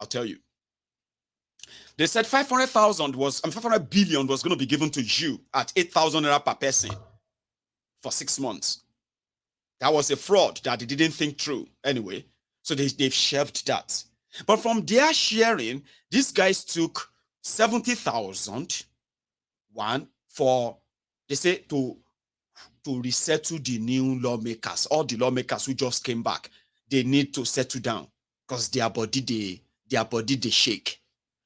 I'll tell you. They said 500 billion was going to be given to you at 8,000 naira per person for 6 months. That was a fraud that they didn't think through anyway. So they've shelved that. But from their sharing, these guys took 70,000 for, they say, to resettle the new lawmakers, all the lawmakers who just came back. They need to settle down because their body they shake.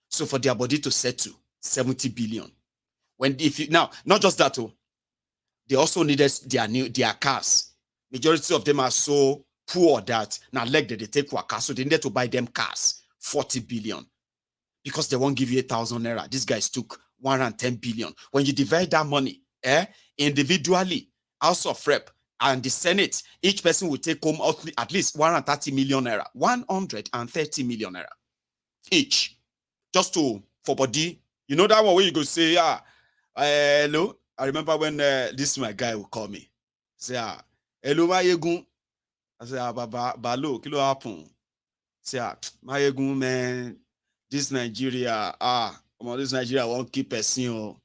So for their body to settle, 70 billion. Now, not just that, they also needed their cars. Majority of them are so poor that now they take car, so they needed to buy them cars, 40 billion. Because they won't give you 8,000 naira. These guys took 110 billion. When you divide that money, individually, House of Rep and the Senate, each person will take home at least 130 million naira. 130 million naira each. Just for body. You know that one where you go say, hello. I remember when this my guy will call me. Say, hello, Mayegun. I say, Balo, kilo happen. Say, Mayegun, man, this Nigeria, this Nigeria won't keep person.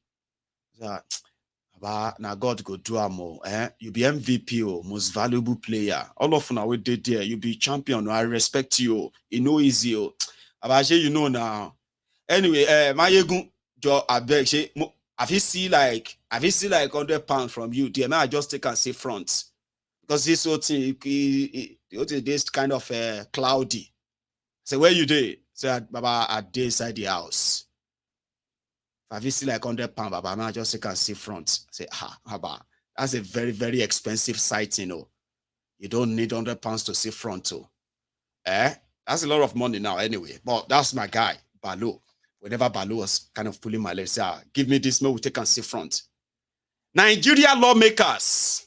Now God go do amo. You be MVP, most valuable player. All of now we did there. You be champion. I respect you. You know easy. You know now. Anyway, Mayegun, I beg, have you see like 100 pounds from you? Dear man, I just take and say front. Because this whole thing, this kind of cloudy. Say, where you did? Say, Baba, I did inside the house. Have you see like 100 pounds, Baba, man, I just take and see front. Say, Baba, that's a very, very expensive sight, you know. You don't need 100 pounds to see front, too. That's a lot of money now, anyway. But that's my guy, Balo. Whenever Balo was kind of pulling my legs, say, give me this, no, we take and see front. Nigeria lawmakers,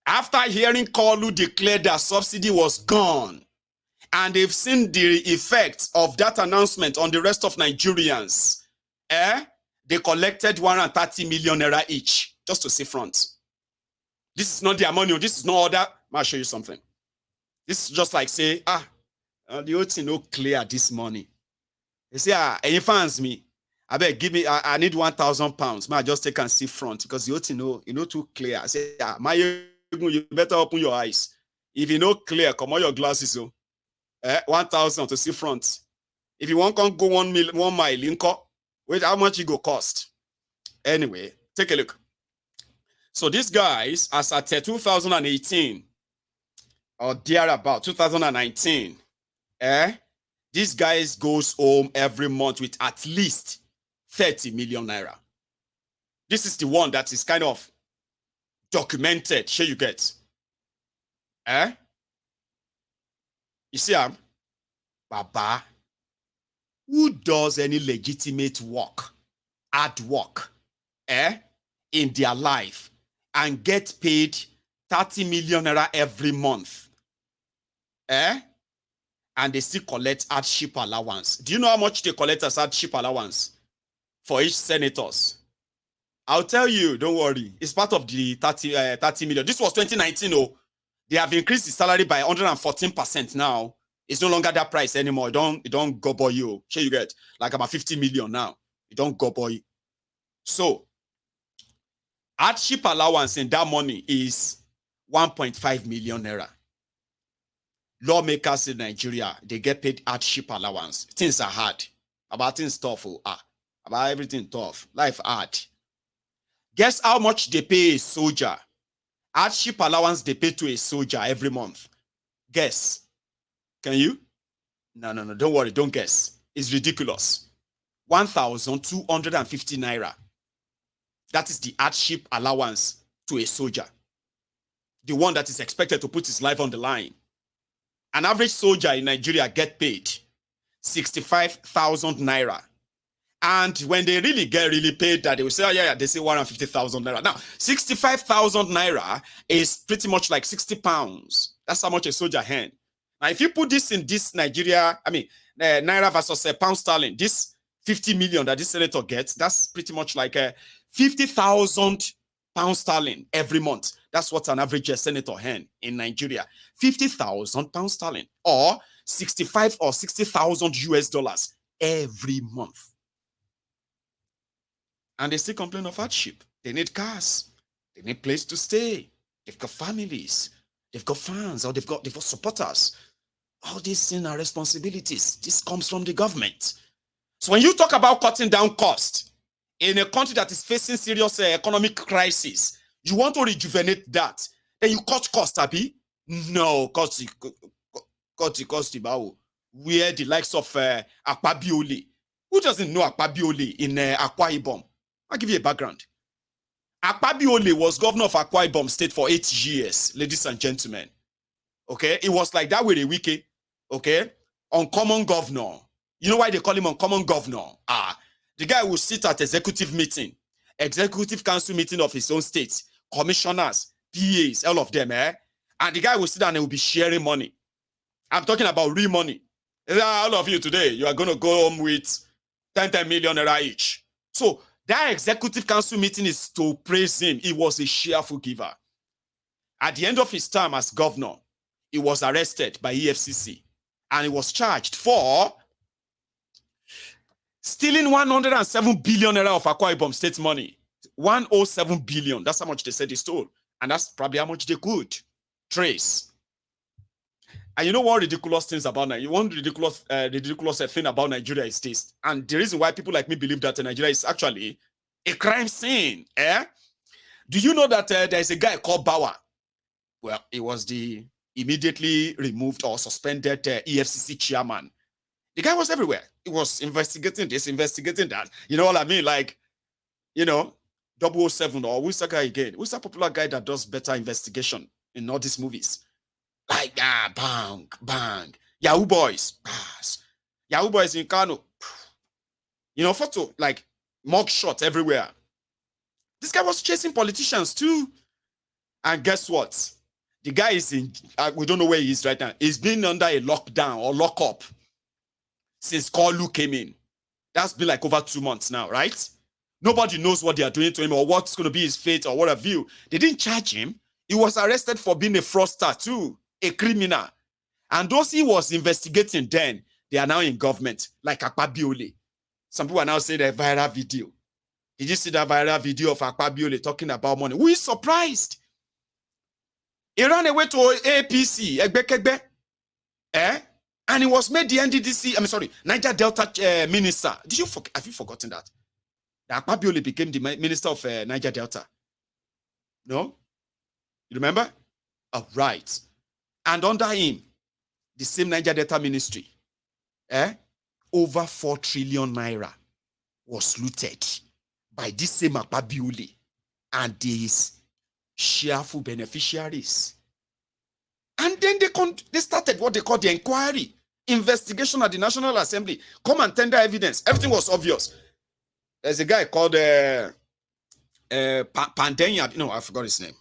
after hearing Kalu declare that subsidy was gone, and they've seen the effect of that announcement on the rest of Nigerians, they collected 130 million naira each just to see front. This is not their money. This is no other. I'll show you something. This is just like say, the whole thing no clear this money. They say, any fans me? I beg, give me. I need 1,000 pounds. I just take and see front because the whole thing no too clear. I say, you better open your eyes. If you know clear, come on your glasses. 1,000 to see front. If you want to go 1 mile, wait, how much it go cost? Anyway, take a look. So these guys, as at 2018 or thereabout 2019, these guys goes home every month with at least 30 million naira. This is the one that is kind of documented. Sure you get. You see, Baba, who does any legitimate work, hard work, in their life and get paid 30 million naira every month, and they still collect hardship allowance? Do you know how much they collect as hardship allowance for each senators? I'll tell you, don't worry. It's part of the 30 million. This was 2019, They have increased the salary by 114% now. It's no longer that price anymore. It don't go boy you. Sure you get like about 50 million now. It don't go boy. So hardship allowance in that money is 1.5 million naira. Lawmakers in Nigeria, they get paid hardship allowance. Things are hard. About things tough. About everything tough. Life hard. Guess how much they pay a soldier? Hardship allowance they pay to a soldier every month. Guess. Can you? No. Don't worry. Don't guess. It's ridiculous. 1,250 naira. That is the hardship allowance to a soldier. The one that is expected to put his life on the line. An average soldier in Nigeria get paid 65,000 naira. And when they really get paid, that they will say, they say 150,000 naira. Now, 65,000 naira is pretty much like 60 pounds. That's how much a soldier earns. Now, if you put this in this Nigeria, naira versus pound sterling, this 50 million that this senator gets, that's pretty much like 50,000 pound sterling every month. That's what an average senator earns in Nigeria. 50,000 pound sterling or 65 or 60,000 US dollars every month. And they still complain of hardship. They need cars. They need place to stay. They've got families. They've got fans, or they've got supporters. All these things are responsibilities. This comes from the government. So when you talk about cutting down cost in a country that is facing serious economic crisis, you want to rejuvenate that. Then you cut cost, Abi? No, cut where the likes of Akpabiole. Who doesn't know Akpabiole in Akwa Ibom? I'll give you a background. Akpabiole was governor of Akwa Ibom State for 8 years, ladies and gentlemen. Okay, it was like that with a wiki. Okay, uncommon governor. You know why they call him uncommon governor? The guy will sit at executive meeting, executive council meeting of his own state, commissioners, PAs, all of them, and the guy will sit down and will be sharing money. I'm talking about real money. All of you today, you are going to go home with 10 million naira each. So that executive council meeting is to praise him. He was a cheerful giver. At the end of his term as governor, he was arrested by EFCC and he was charged for stealing 107 billion naira of Akwa Ibom state money. 107 billion. That's how much they said he stole. And that's probably how much they could trace. And you know what ridiculous things about Nigeria? One ridiculous thing about Nigeria is this. And the reason why people like me believe that Nigeria is actually a crime scene. Do you know that there's a guy called Bawa? Well, he was the immediately removed or suspended EFCC chairman. The guy was everywhere. He was investigating this, investigating that. You know what I mean? Like, 007 or who's that guy again? Who's that popular guy that does better investigation in all these movies? Like, bang, bang. Yahoo Boys. Yahoo Boys in Kano. Photo, like, mug shot everywhere. This guy was chasing politicians too. And guess what? The guy is in, we don't know where he is right now. He's been under a lockdown or lockup since Kolu came in. That's been like over 2 months now, right? Nobody knows what they are doing to him or what's going to be his fate or what have you. They didn't charge him. He was arrested for being a fraudster too, a criminal. And those he was investigating then, they are now in government, like Akpabiole. Some people are now saying a viral video. Did you see that viral video of Akpabiole talking about money? Who is surprised? He ran away to APC, Egbekegbe, and he was made the Niger Delta minister. Have you forgotten that? That Akpabiole became the minister of Niger Delta. No? You remember? Oh, right. And under him, the same Niger Delta ministry, over 4 trillion naira was looted by this same Akpabiole and these cheerful beneficiaries. And then they started what they call the inquiry, investigation at the National Assembly. Come and tender evidence. Everything was obvious. There's a guy called Pandenya. No, I forgot his name.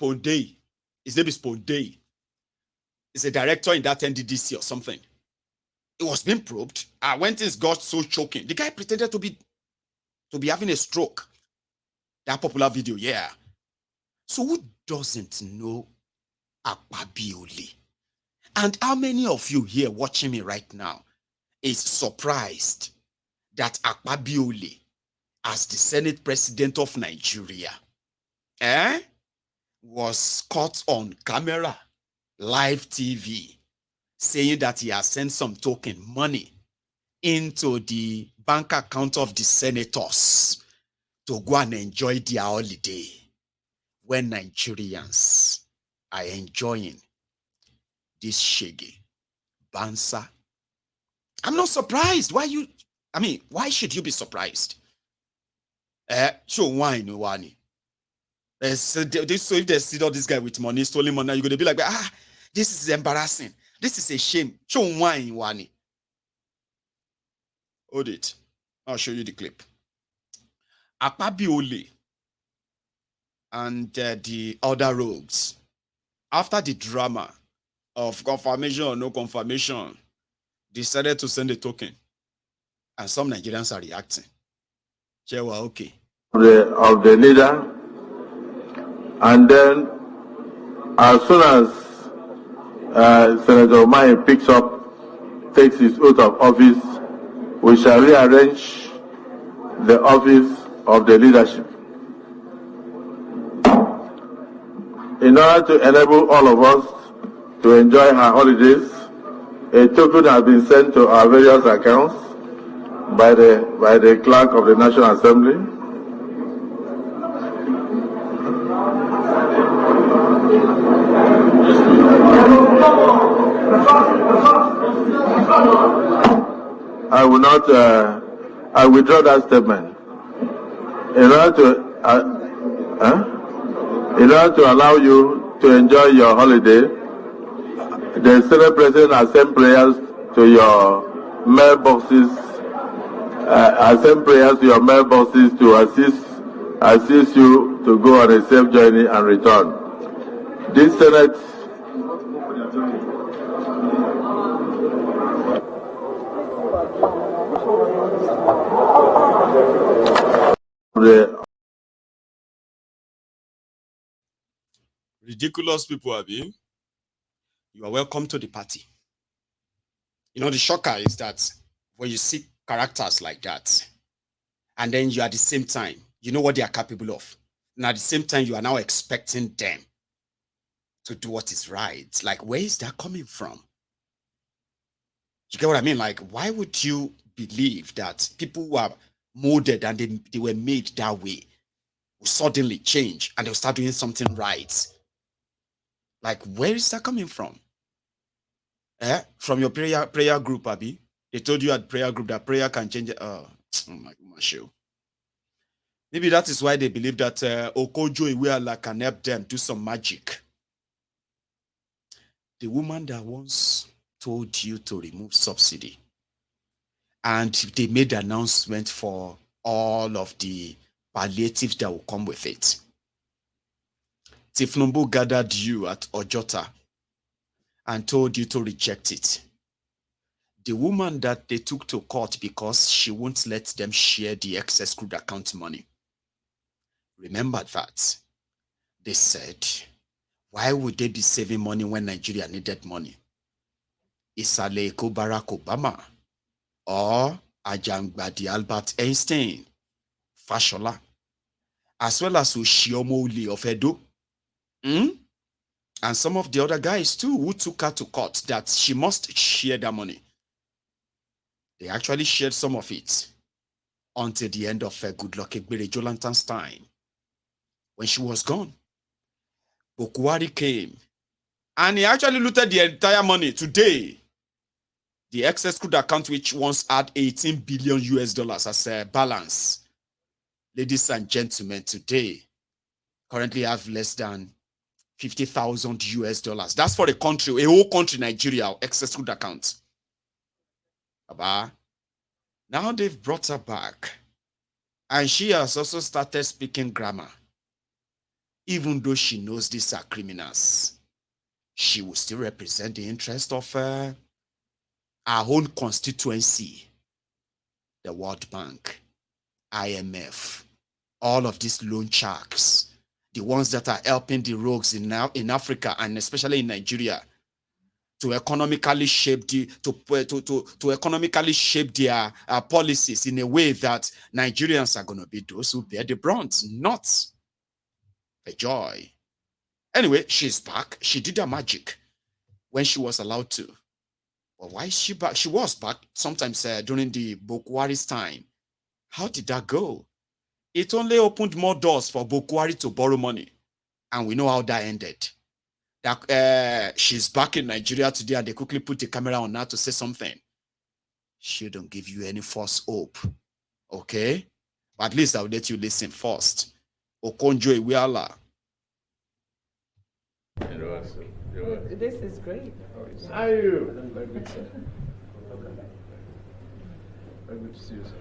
Pondei. His name is Pondei. He's a director in that NDDC or something. It was being probed. When things got so choking, the guy pretended to be having a stroke. That popular video, yeah. So who doesn't know Akpabiole? And how many of you here watching me right now is surprised that Akpabiole, as the Senate President of Nigeria, was caught on camera, live TV, saying that he has sent some token money into the bank account of the senators to go and enjoy their holiday when Nigerians are enjoying this shaggy bansa. I'm not surprised. Why should you be surprised? So why no one? So if they see all this guy with money, stolen money, you're going to be like, this is embarrassing. This is a shame. Show wine, Wani. Hold it. I'll show you the clip. Akpabiole and the other rogues, after the drama of confirmation or no confirmation, decided to send a token. And some Nigerians are reacting. They were okay. Of the leader. And then, as soon as Senator Mai takes his oath of office, we shall rearrange the office of the leadership. In order to enable all of us to enjoy our holidays, a token has been sent to our various accounts by the clerk of the National Assembly. I withdraw that statement. In order to allow you to enjoy your holiday, the Senate President has sent prayers to your mailboxes. To assist you to go on a safe journey and return. This Senate ridiculous people, Abi. You are welcome to the party. You know, the shocker is that when you see characters like that, and then you at the same time, you know what they are capable of. And at the same time, you are now expecting them to do what is right. Like, where is that coming from? You get what I mean? Like, why would you believe that people who are molded and they were made that way will suddenly change and they'll start doing something right? Like, where is that coming from? From your prayer group, Abi? They told you at prayer group that prayer can change it. Oh my gosh. Maybe that is why they believe that Okojo Iweala can help them do some magic. The woman that once told you to remove subsidy, and they made the announcement for all of the palliatives that will come with it. Tinubu gathered you at Ojota and told you to reject it. The woman that they took to court because she won't let them share the excess crude account money. Remember that. They said, why would they be saving money when Nigeria needed money? Isale Eko Barack Obama or Ajangbadi Albert Einstein, Fashola, as well as Ushiomo Uli of Edo. And some of the other guys too who took her to court that she must share that money. They actually shared some of it until the end of Goodluck Ebele Jonathan's time. When she was gone, Bokwari came and he actually looted the entire money. Today, the excess crude account, which once had 18 billion US dollars as a balance, ladies and gentlemen, today currently have less than 50,000 US dollars. That's for a country, a whole country, Nigeria, excess crude account. Baba. Now they've brought her back. And she has also started speaking grammar. Even though she knows these are criminals, she will still represent the interest of our own constituency, the World Bank, IMF, all of these loan sharks, the ones that are helping the rogues in Africa and especially in Nigeria to economically shape to economically shape their policies in a way that Nigerians are going to be those who bear the brunt, not a joy. Anyway, she's back. She did her magic when she was allowed to. But why is she back? She was back sometimes during the Bokwari's time. How did that go? It only opened more doors for Bokwari to borrow money. And we know how that ended. That she's back in Nigeria today and they quickly put the camera on her to say something. She don't give you any false hope. Okay? But at least I'll let you listen first. Okonjo Iweala. This is great. How are you? Very good, sir. Very good to see you, sir.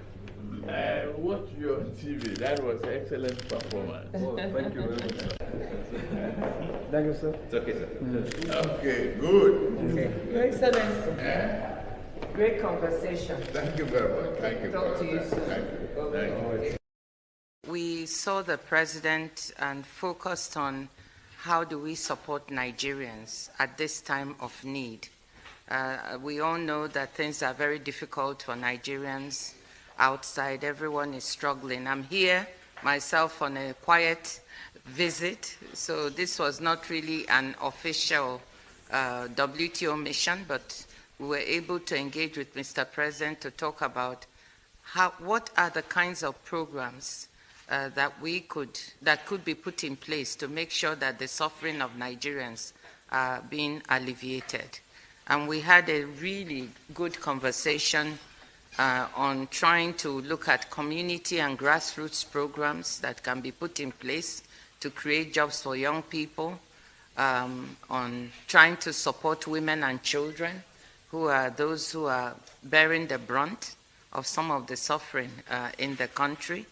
I watched you on TV. That was an excellent performance. Oh, thank you very much, sir. Thank you, sir. It's okay, sir. Okay, good. Okay. Your Excellency, great conversation. Thank you very much. Thank you. Talk to you soon. Thank you. Thank you. We saw the president and focused on how do we support Nigerians at this time of need? We all know that things are very difficult for Nigerians outside. Everyone is struggling. I'm here myself on a quiet visit, so this was not really an official WTO mission, but we were able to engage with Mr. President to talk about what are the kinds of programs that could be put in place to make sure that the suffering of Nigerians are being alleviated. And we had a really good conversation on trying to look at community and grassroots programs that can be put in place to create jobs for young people, on trying to support women and children who are those who are bearing the brunt of some of the suffering in the country.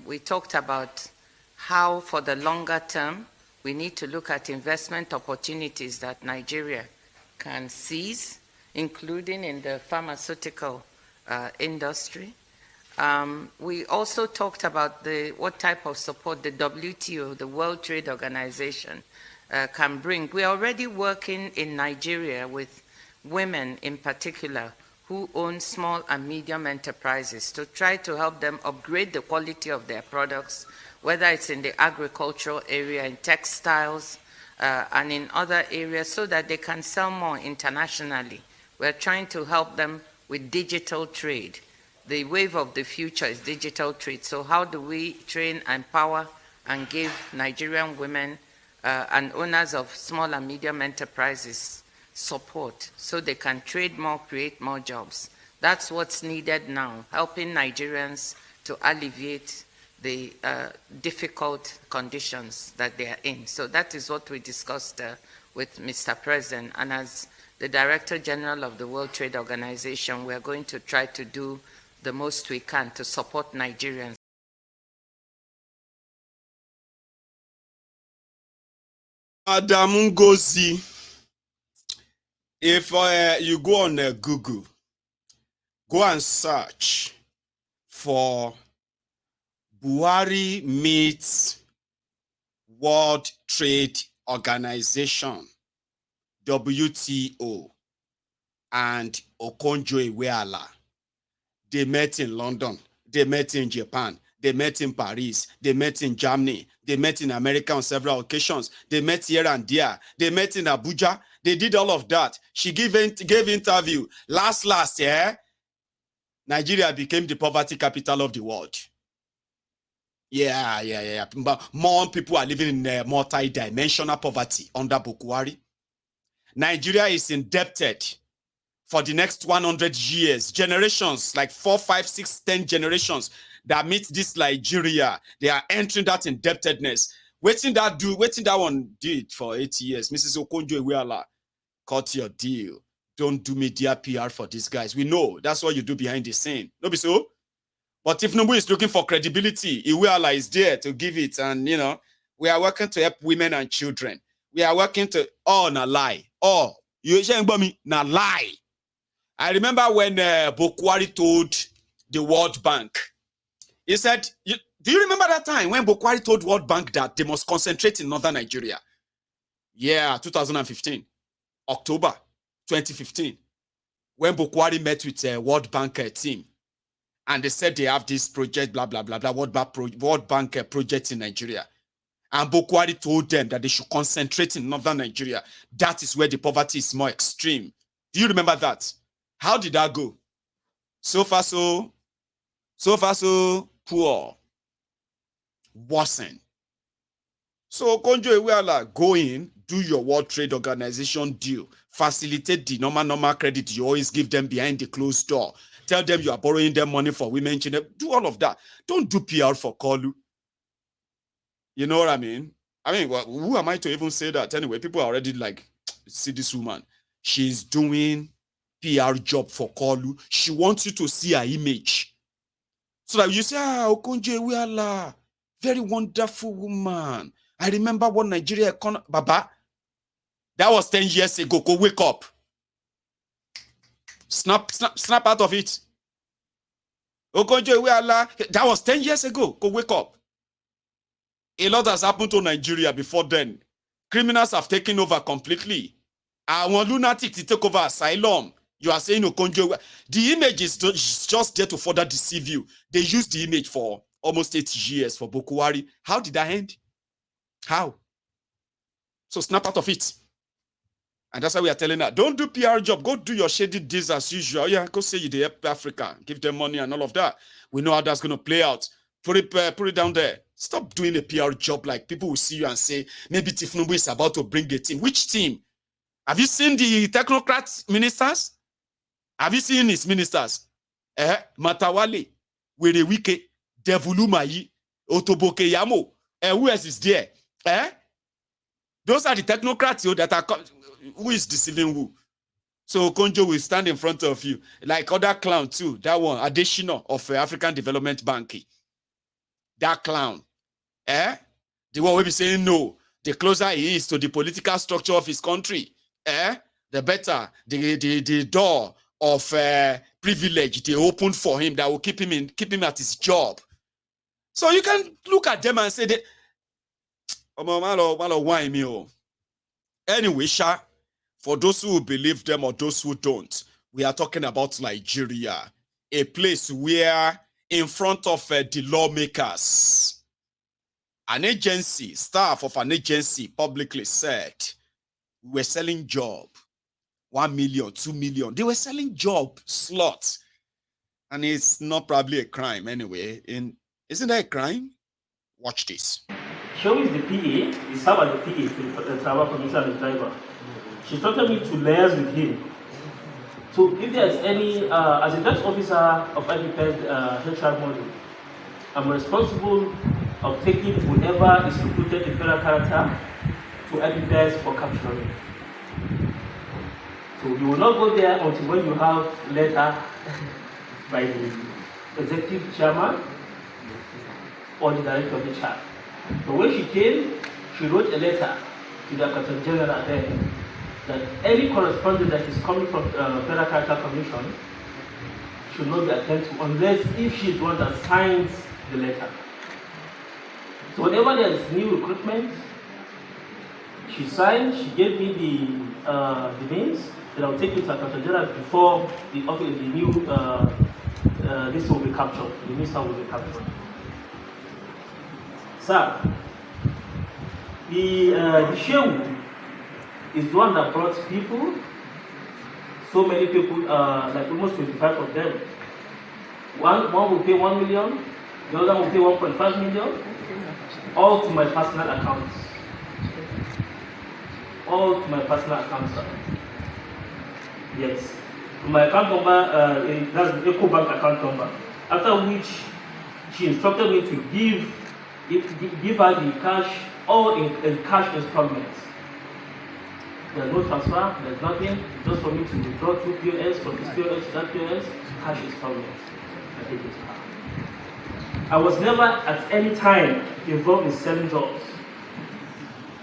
We talked about how, for the longer term, we need to look at investment opportunities that Nigeria can seize, including in the pharmaceutical industry. We also talked about what type of support the WTO, the World Trade Organization, can bring. We're already working in Nigeria with women in particular who own small and medium enterprises to try to help them upgrade the quality of their products, whether it's in the agricultural area, in textiles, and in other areas, so that they can sell more internationally. We're trying to help them with digital trade. The wave of the future is digital trade. So how do we train, empower, and give Nigerian women and owners of small and medium enterprises support so they can trade more, create more jobs? That's what's needed now, helping Nigerians to alleviate the difficult conditions that they are in. So that is what we discussed with Mr. President. And as the Director General of the World Trade Organization, we are going to try to do the most we can to support Nigerians. Madam Ngozi, if you go on Google, go and search for Buhari meets World Trade Organization, WTO, and Okonjo-Iweala. They met in London, they met in Japan, they met in Paris, they met in Germany, they met in America on several occasions, they met here and there, they met in Abuja, they did all of that. She gave interview. Last, Nigeria became the poverty capital of the world. Yeah. But more people are living in multi-dimensional poverty under Buhari. Nigeria is indebted for the next 100 years, generations, like 4, 5, 6, 10 generations that meet this Nigeria. They are entering that indebtedness. Waiting that one did for 8 years. Mrs. Okonjo-Iweala, cut your deal. Don't do media PR for these guys. We know that's what you do behind the scene. No be so? But if Tinubu is looking for credibility, Iweala is there to give it. And, we are working to help women and children. We are working to, na lie. You saying about me? Na lie. I remember when Buhari told the World Bank, he said, do you remember that time when Buhari told World Bank that they must concentrate in northern Nigeria? Yeah, 2015, October 2015, when Buhari met with a World Bank team, and they said they have this project, blah, blah, blah, blah, World Bank project in Nigeria. And Buhari told them that they should concentrate in northern Nigeria. That is where the poverty is more extreme. Do you remember that? How did that go? So far, so poor. Worsen. So, Okonjo-Iweala, go in, do your World Trade Organization deal, facilitate the normal credit you always give them behind the closed door. Tell them you are borrowing them money for women, children. Do all of that. Don't do PR for Kolu. You know what I mean? Well, who am I to even say that? Anyway, people are already like, see this woman. She's doing PR job for Kolu. She wants you to see her image. So that you say, Okonjo-Iweala, very wonderful woman. I remember what Nigeria economy, Baba. That was 10 years ago. Go wake up. Snap out of it. Okonjo-Iweala, that was 10 years ago. Go wake up. A lot has happened to Nigeria before then. Criminals have taken over completely. When lunatics take over asylum, you are saying Okonjo. The image is just there to further deceive you. They used the image for almost 8 years for Bokuwari. How did that end? How? So snap out of it. And that's why we are telling her, don't do PR job. Go do your shady deeds as usual. Yeah, go say you the help Africa. Give them money and all of that. We know how that's going to play out. Put it down there. Stop doing a PR job like people will see you and say, maybe Tinubu is about to bring a team. Which team? Have you seen the technocrats ministers? Have you seen his ministers? Matawale, Werewike, Devulumayi, Otoboke Yamo. Who else is there? Those are the technocrats that are... Who is deceiving who? So Konjo will stand in front of you. Like other clown too. That one, additional of African Development Bank. That clown. The one will be saying no. The closer he is to the political structure of his country, the better the door of privilege they open for him that will keep him at his job. So you can look at them and say that anyway, Sha, for those who believe them or those who don't, we are talking about Nigeria, a place where in front of the lawmakers, an agency, staff of an agency publicly said, we were selling job, 1 million, 2 million. They were selling job slots. And it's not probably a crime anyway. Isn't that a crime? Watch this. Show is the PA, he served as the PA to the travel commissioner and the driver. She instructed me to liaise with him. So if there's any, as a tax officer of IPP's HR model, I'm responsible of taking whoever is recruited in federal character to IPP's for capturing. So you will not go there until when you have letter by the executive chairman or the director of the HR. So when she came, she wrote a letter to the Accountant General then that any correspondence that is coming from Federal Character Commission should not be attended to unless if she is the one that signs the letter. So whenever there is new recruitment, she signed, she gave me the names, then I'll take it to Accountant General before the new this will be captured, the new staff will be captured. Sir, the Shehu is the one that brought people, so many people, like almost 25 of them. One will pay 1 million, the other will pay 1.5 million, all to my personal accounts. All to my personal account, sir. Yes. My account number, that's the EcoBank account number. After which she instructed me to give her the cash, all in cash installments. There's no transfer, there's nothing, just for me to withdraw through POS, from this POS to that POS, cash installments. I take it to her. I was never at any time involved in selling jobs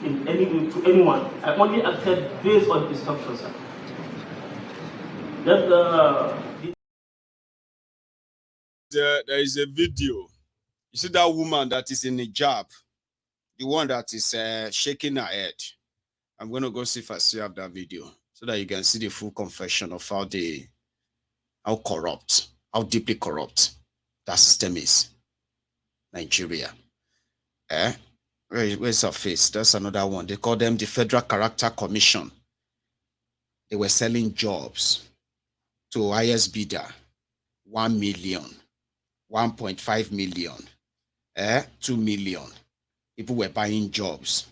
to anyone. I only acted based on instructions, sir. There is a video. You see that woman that is in the hijab, the one that is shaking her head. I'm going to go see if I still have that video so that you can see the full confession of how corrupt, how deeply corrupt that system is. Nigeria. Where's her face? That's another one. They call them the Federal Character Commission. They were selling jobs to highest bidder, 1 million, 1.5 million, 2 million. People were buying jobs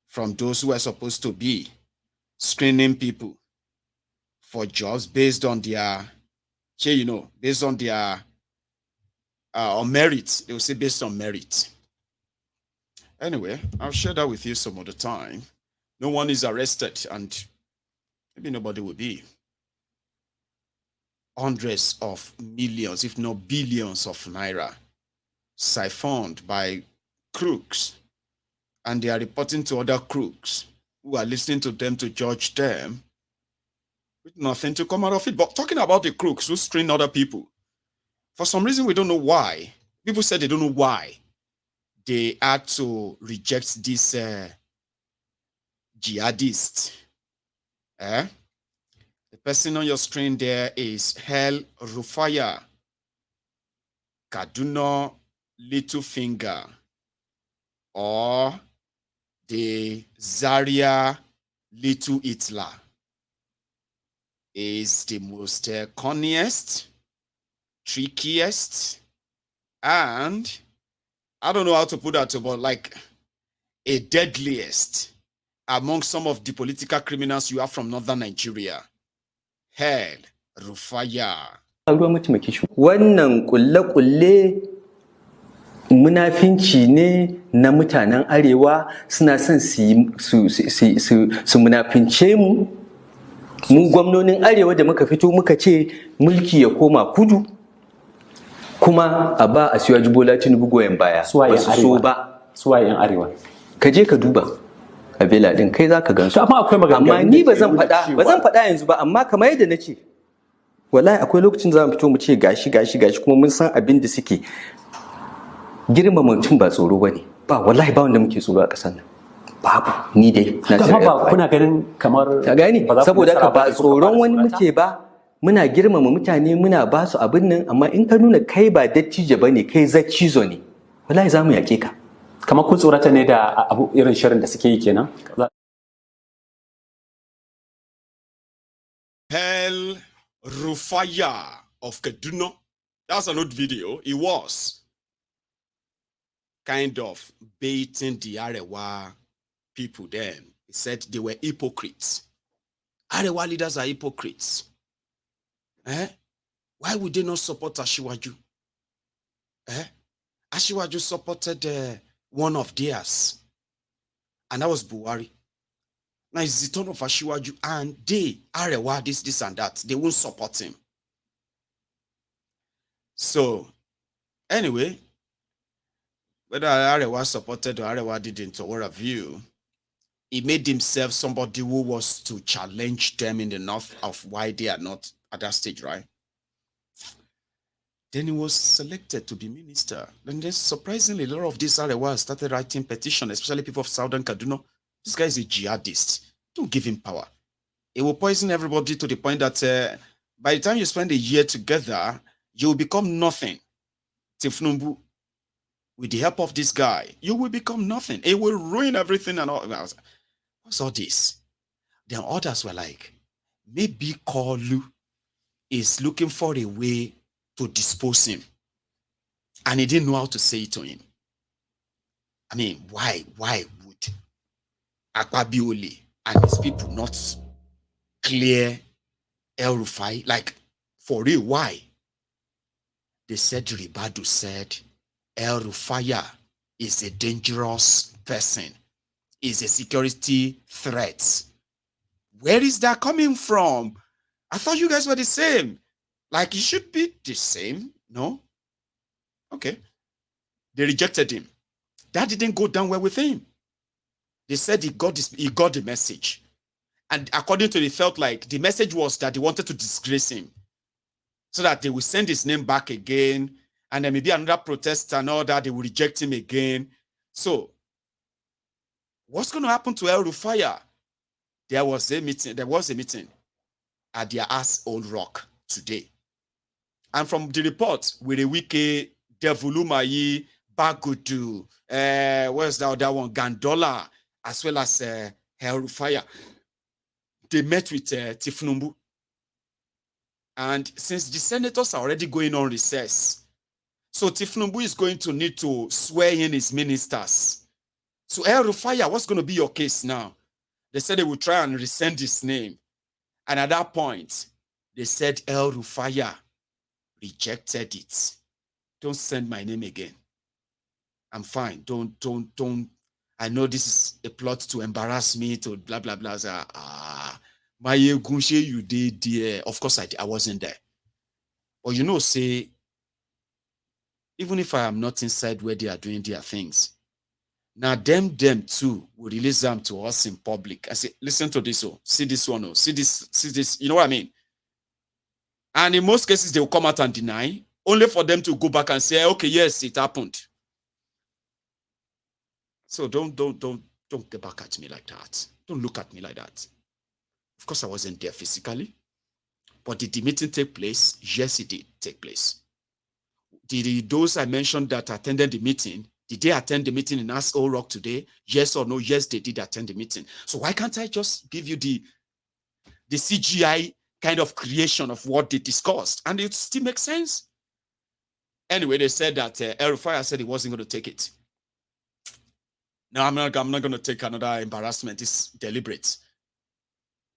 from those who were supposed to be screening people for jobs based on their, based on their on merit. They will say based on merit. Anyway, I'll share that with you some other time. No one is arrested and maybe nobody will be. Hundreds of millions, if not billions of naira siphoned by crooks, and they are reporting to other crooks who are listening to them to judge them with nothing to come out of it. But talking about the crooks who screen other people, for some reason we don't know why. People said they don't know why they had to reject this jihadist. The person on your screen there is Hel Rufaya Kaduna Littlefinger, or the Zaria Little Hitler. Is the most cunniest, trickiest, and I don't know how to put that, but like a deadliest among some of the political criminals you have from northern Nigeria. Hell, Rufaya. Wannan kulle-kulle munafinci ne na mutanen Arewa, suna son su munafince mu. Mu gwamnonin Arewa da muka fito muka ce mulki ya koma kudu, kuma a ba Asiwaju Bola Tinubu goyon baya. Ba su so ba. Suwayen Arewa. Ka je ka duba Abela din, kai za ka gan su. Amma ni ba zan faɗa yanzu ba, amma kamar yadda na ce, wallahi akwai lokacin za mu fito mu ce gashi kuma mun san abin da suke. Girmama mutum ba tsoro ba ne. Ba, wallahi ba wanda muke tsoro a ƙasar nan. Babu, ni dai na ce ba kuna ganin kamar ka gani, saboda ka ba tsoron wani muke ba, muna girmama mutane, muna ba su abin nan, amma in ka nuna kai ba dattijo bane, kai zaccizo ne, wallahi za mu yake ka. Kamar kun tsorata ne da abu irin shirin da suke yi kenan. Hell Rufaya of Kaduna. That's an old video. It was kind of baiting the Arewa people then. He said they were hypocrites. Arewa leaders are hypocrites. Why would they not support Asiwaju? Asiwaju supported one of theirs, and that was Buhari. Now it's the turn of Asiwaju, and they, Arewa, this and that, they won't support him. So, anyway, whether Arewa supported or Arewa didn't, or what have you, he made himself somebody who was to challenge them in the north of why they are not at that stage, right? Then he was selected to be minister. And then surprisingly, a lot of these Arewa started writing petitions, especially people of Southern Kaduna. This guy is a jihadist. Don't give him power. It will poison everybody to the point that by the time you spend a year together, you will become nothing. Tinubu, with the help of this guy, you will become nothing. It will ruin everything and all. What's all this? Then others were like, maybe Kolu is looking for a way to dispose him. And he didn't know how to say it to him. I mean, why would Akwabiole and his people not clear El Rufai? Like, for real, why? They said, Ribadu said, El Rufaya is a dangerous person, is a security threat. Where is that coming from? I thought you guys were the same. Like, it should be the same, no? Okay. They rejected him. That didn't go down well with him. They said he got the message. And according to it, felt like the message was that they wanted to disgrace him so that they will send his name back again, and then maybe another protest and all that, they will reject him again. So, what's going to happen to El Rufaya? There was a meeting at their ass old rock today. And from the report, with a wiki, Devulumayi, Bagudu, where's the other one? Gandola, as well as El Rufaya. They met with Tinubu. And since the senators are already going on recess, so Tinubu is going to need to swear in his ministers. So El Rufaya, what's going to be your case now? They said they will try and rescind his name. And at that point, they said El Rufaya rejected it. Don't send my name again. I'm fine. Don't. I know this is a plot to embarrass me, to blah, blah, blah. My Gunshe, you did there. Of course, I wasn't there. But you know, say, even if I am not inside where they are doing their things, now them too will release them to us in public. I say, listen to this, see this one, see this, you know what I mean? And in most cases, they will come out and deny, only for them to go back and say, okay, yes, it happened. So don't get back at me like that. Don't look at me like that. Of course, I wasn't there physically, but did the meeting take place? Yes, it did take place. Did those I mentioned that attended the meeting, did they attend the meeting in Old Rock today? Yes or no? Yes, they did attend the meeting. So why can't I just give you the CGI kind of creation of what they discussed? And it still makes sense. Anyway, they said that El-Rufai said he wasn't going to take it. No, I'm not going to take another embarrassment. It's deliberate.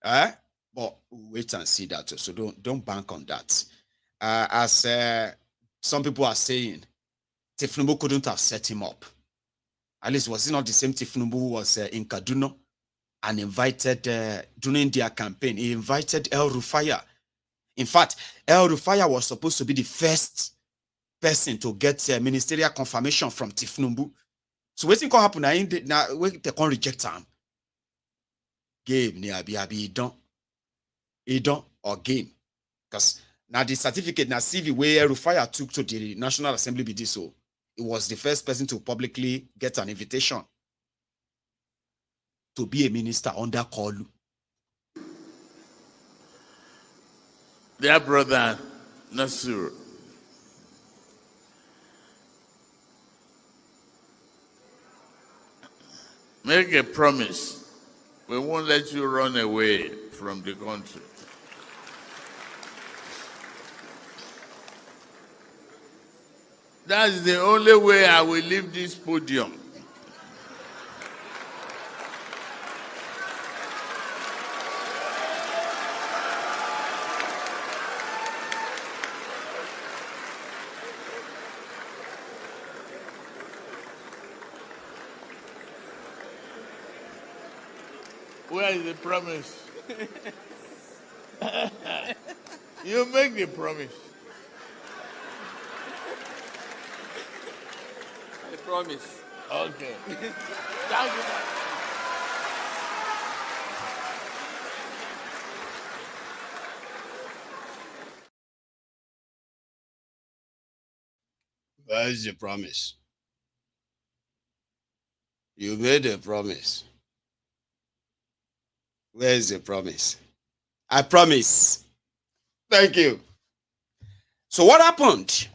But we'll wait and see that. So don't bank on that. As some people are saying, Tinubu couldn't have set him up. At least was it not the same Tinubu who was in Kaduna and invited during their campaign? He invited El-Rufai. In fact, El-Rufai was supposed to be the first person to get ministerial confirmation from Tinubu. So what's going to happen now? They can't reject him. Game ni abi don't or game, because now the certificate now CV where El-Rufai took to the National Assembly be this, so he was the first person to publicly get an invitation to be a minister under Kolu. Dear brother Nasir, make a promise. We won't let you run away from the country. That's the only way I will leave this podium. Where is the promise? You make the promise. I promise. Okay. Thank you. Where is the promise? You made a promise. Where is the promise? I promise. Thank you. So what happened?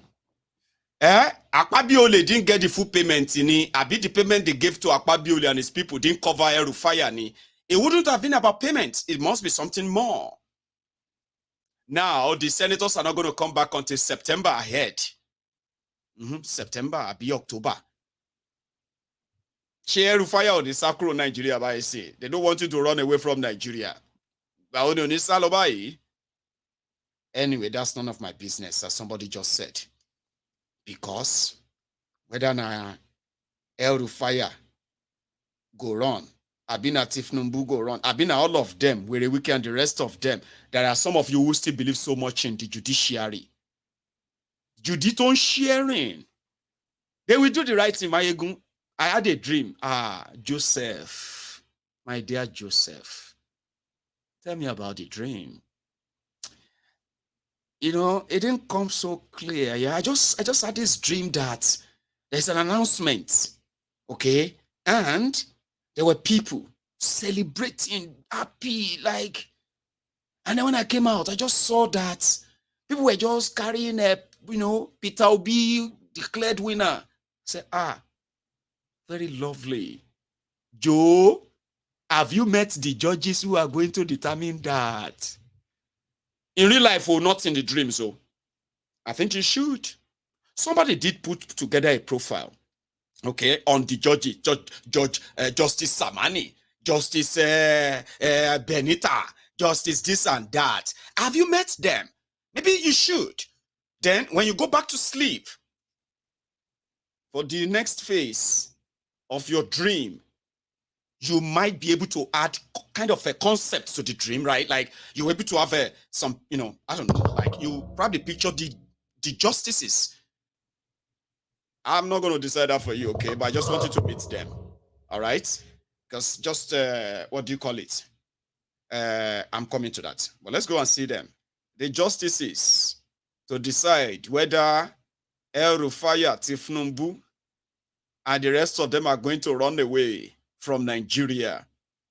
Akpabiole didn't get the full payment. Abi the payment they gave to Akpabiole and his people didn't cover El-Rufai. It wouldn't have been about payment. It must be something more. Now, the senators are not going to come back until September ahead. September, Abi October. El-Rufai or the Sacro Nigeria, by say. They don't want you to run away from Nigeria. Anyway, that's none of my business, as somebody just said. Because whether El-Rufai go run, Abina Tinubu go run, Abina all of them, where we can the rest of them, there are some of you who still believe so much in the judiciary. Juditon sharing. They will do the right thing, Mayegun. I had a dream. Joseph, my dear Joseph, tell me about the dream. You know, it didn't come so clear. Yeah, I just had this dream that there's an announcement, okay, and there were people celebrating, happy, like. And then when I came out, I just saw that people were just carrying Peter Obi declared winner. I said, very lovely. Joe, have you met the judges who are going to determine that? In real life or not in the dream, so I think you should. Somebody did put together a profile, okay, on the judges, Justice Samani, Justice Benita, Justice this and that. Have you met them? Maybe you should. Then when you go back to sleep, for the next phase of your dream, you might be able to add kind of a concept to the dream, right? Like you're able to have some, I don't know, like you probably picture the justices. I'm not going to decide that for you, okay? But I just want you to meet them, all right? Because just, what do you call it? I'm coming to that. But let's go and see them. The justices to decide whether El-Rufai, Tinubu, and the rest of them are going to run away from Nigeria,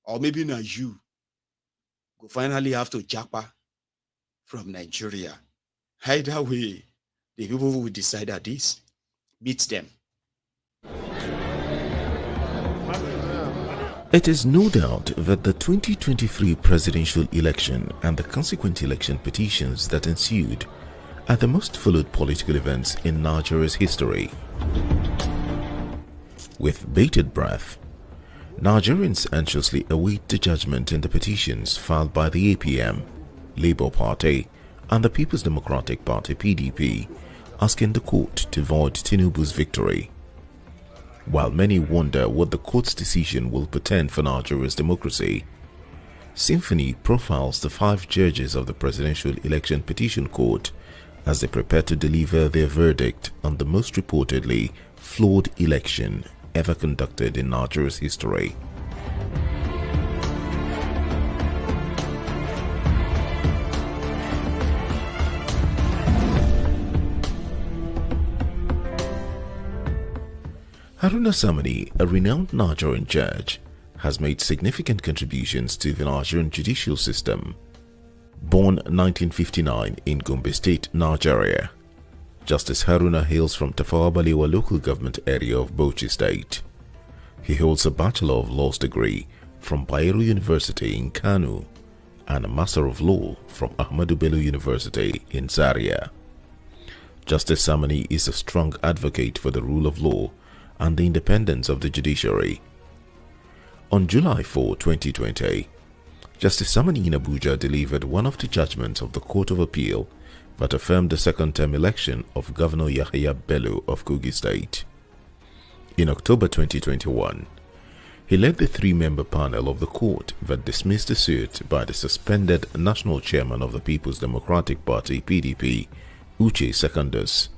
or maybe not you, go finally have to japa from Nigeria. Either way, the people who will decide at this, beat them. It is no doubt that the 2023 presidential election and the consequent election petitions that ensued are the most followed political events in Nigeria's history. With bated breath, Nigerians anxiously await the judgment in the petitions filed by the APM, Labour Party, and the People's Democratic Party (PDP), asking the court to void Tinubu's victory. While many wonder what the court's decision will portend for Nigeria's democracy, Symphony profiles the 5 judges of the Presidential Election Petition Court as they prepare to deliver their verdict on the most reportedly flawed election ever conducted in Nigeria's history. Haruna Samani, a renowned Nigerian judge, has made significant contributions to the Nigerian judicial system. Born 1959 in Gombe State, Nigeria, Justice Haruna hails from Tafawa Balewa local government area of Bauchi State. He holds a Bachelor of Laws degree from Bayero University in Kano and a Master of Law from Ahmadu Bello University in Zaria. Justice Samani is a strong advocate for the rule of law and the independence of the judiciary. On July 4, 2020, Justice Samani in Abuja delivered one of the judgments of the Court of Appeal that affirmed the second-term election of Governor Yahaya Bello of Kogi State. In October 2021, he led the 3-member panel of the court that dismissed the suit by the suspended National Chairman of the People's Democratic Party (PDP), Uche Secondus,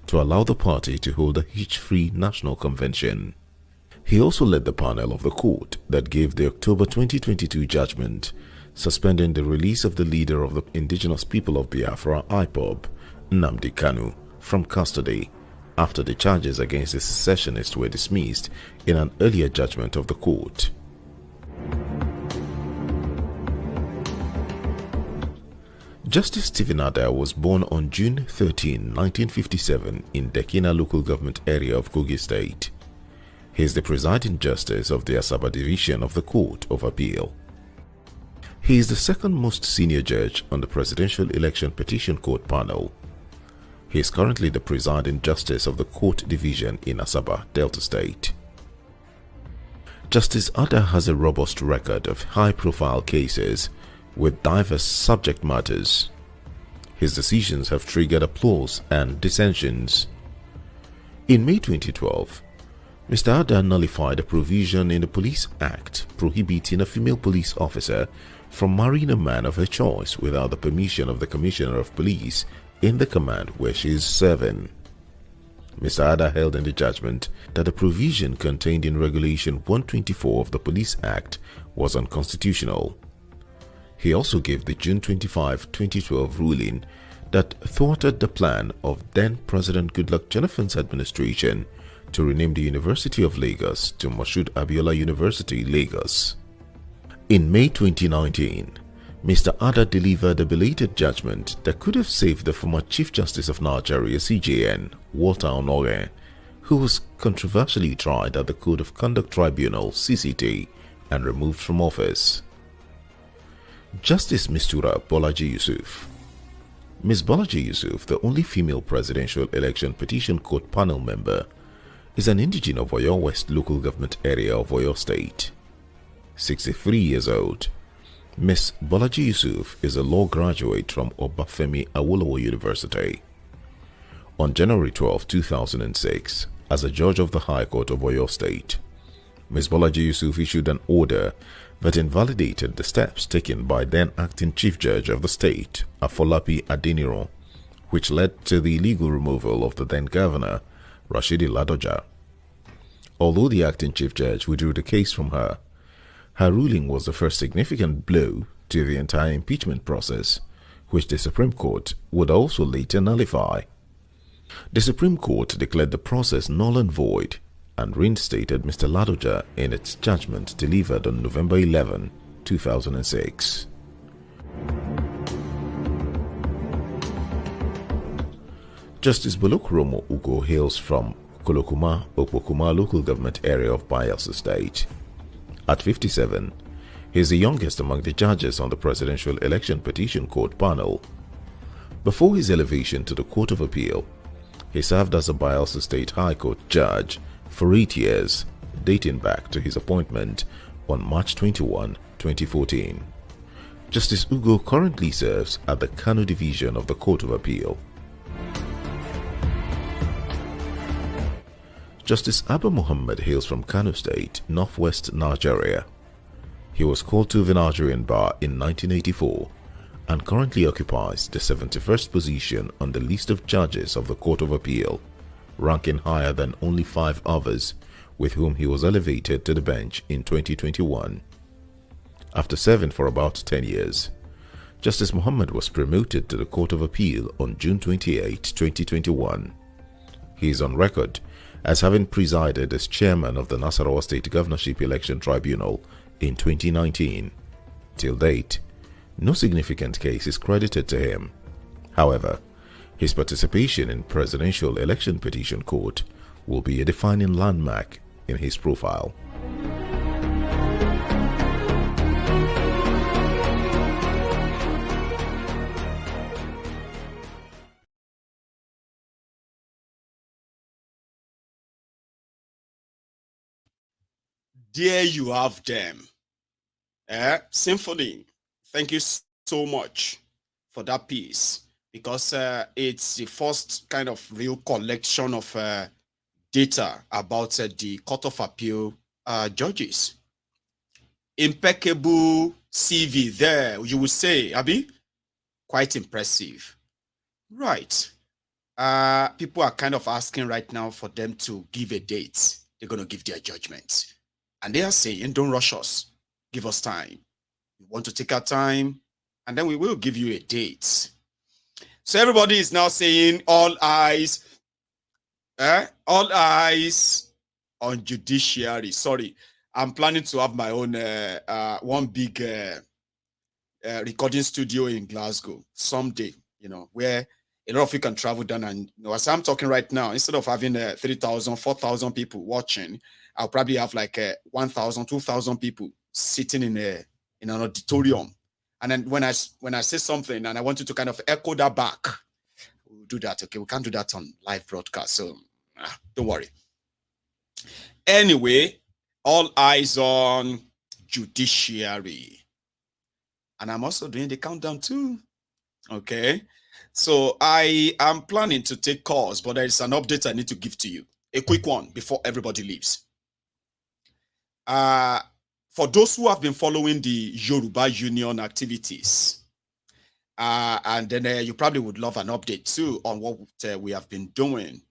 to allow the party to hold a hitch-free national convention. He also led the panel of the court that gave the October 2022 judgment suspending the release of the leader of the indigenous people of Biafra, IPOB, Nnamdi Kanu, from custody after the charges against the secessionists were dismissed in an earlier judgment of the court. Justice Stephen Ada was born on June 13, 1957 in Dekina local government area of Kogi State. He is the presiding justice of the Asaba Division of the Court of Appeal. He is the second most senior judge on the Presidential Election Petition Court panel. He is currently the presiding justice of the Court Division in Asaba, Delta State. Justice Ada has a robust record of high-profile cases with diverse subject matters. His decisions have triggered applause and dissensions. In May 2012, Mr. Ada nullified a provision in the Police Act prohibiting a female police officer from marrying a man of her choice without the permission of the Commissioner of Police in the command where she is serving. Mr. Ada held in the judgment that the provision contained in Regulation 124 of the Police Act was unconstitutional. He also gave the June 25, 2012 ruling that thwarted the plan of then-President Goodluck Jonathan's administration to rename the University of Lagos to Moshood Abiola University, Lagos. In May 2019, Mr. Ada delivered a belated judgment that could have saved the former Chief Justice of Nigeria, CJN, Walter Onoye, who was controversially tried at the Code of Conduct Tribunal, CCT, and removed from office. Justice Mistura Bolaji Yusuf. Ms. Bolaji Yusuf, the only female presidential election petition court panel member, is an indigene of Oyo West local government area of Oyo State. 63 years old, Ms. Bolaji Yusuf is a law graduate from Obafemi Awolowo University. On January 12, 2006, as a judge of the High Court of Oyo State, Ms. Bolaji Yusuf issued an order that invalidated the steps taken by then-acting Chief Judge of the state, Afolabi Adeniro, which led to the illegal removal of the then-Governor, Rashidi Ladoja. Although the acting Chief Judge withdrew the case from her, her ruling was the first significant blow to the entire impeachment process, which the Supreme Court would also later nullify. The Supreme Court declared the process null and void and reinstated Mr. Ladoja in its judgment delivered on November 11, 2006. Justice Buluk Romo Ugo hails from Kolokuma, Okpokuma local government area of Bayelsa State. At 57, he is the youngest among the judges on the Presidential Election Petition Court panel. Before his elevation to the Court of Appeal, he served as a Bayelsa State High Court judge for 8 years, dating back to his appointment on March 21, 2014. Justice Ugo currently serves at the Kano Division of the Court of Appeal. Justice Abba Muhammad hails from Kano State, northwest Nigeria. He was called to the Nigerian bar in 1984 and currently occupies the 71st position on the list of judges of the Court of Appeal, ranking higher than only 5 others with whom he was elevated to the bench in 2021. After serving for about 10 years, Justice Muhammad was promoted to the Court of Appeal on June 28, 2021. He is on record as having presided as chairman of the Nasarawa State Governorship Election Tribunal in 2019. Till date, no significant case is credited to him. However, his participation in Presidential Election Petition Court will be a defining landmark in his profile. There you have them. Symphony, thank you so much for that piece, because it's the first kind of real collection of data about the Court of Appeal judges. Impeccable CV there, you would say, Abi? Quite impressive. Right. People are kind of asking right now for them to give a date. They're going to give their judgment. And they are saying, don't rush us. Give us time. We want to take our time, and then we will give you a date. So everybody is now saying, all eyes on judiciary. Sorry, I'm planning to have my own one big recording studio in Glasgow someday, where a lot of you can travel down, and as I'm talking right now, instead of having 3,000, 4,000 people watching, I'll probably have like 1,000, 2,000 people sitting in an auditorium. And then when I say something and I want you to kind of echo that back, we'll do that. Okay, we can't do that on live broadcast, so don't worry. Anyway, all eyes on judiciary. And I'm also doing the countdown too. Okay. So I am planning to take calls, but there is an update I need to give to you. A quick one before everybody leaves. For those who have been following the Yoruba Union activities, and then you probably would love an update too on what we have been doing.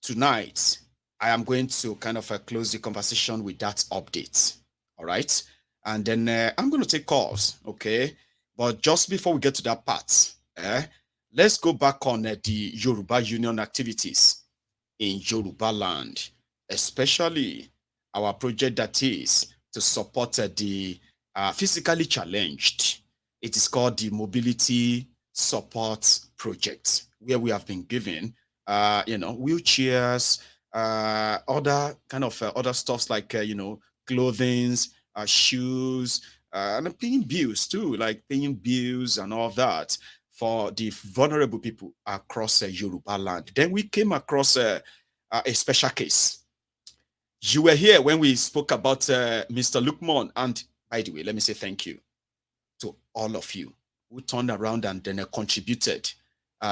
Tonight, I am going to kind of close the conversation with that update. All right. And then I'm going to take calls. Okay. But just before we get to that part, let's go back on the Yoruba Union activities in Yoruba land, especially our project that is to support the physically challenged. It is called the Mobility Support Project, where we have been given, wheelchairs, other kind of other stuffs like, clothing, shoes, and paying bills too, like paying bills and all that for the vulnerable people across Yoruba land. Then we came across a special case. You were here when we spoke about Mr. Lukman. And by the way, let me say thank you to all of you who turned around and then contributed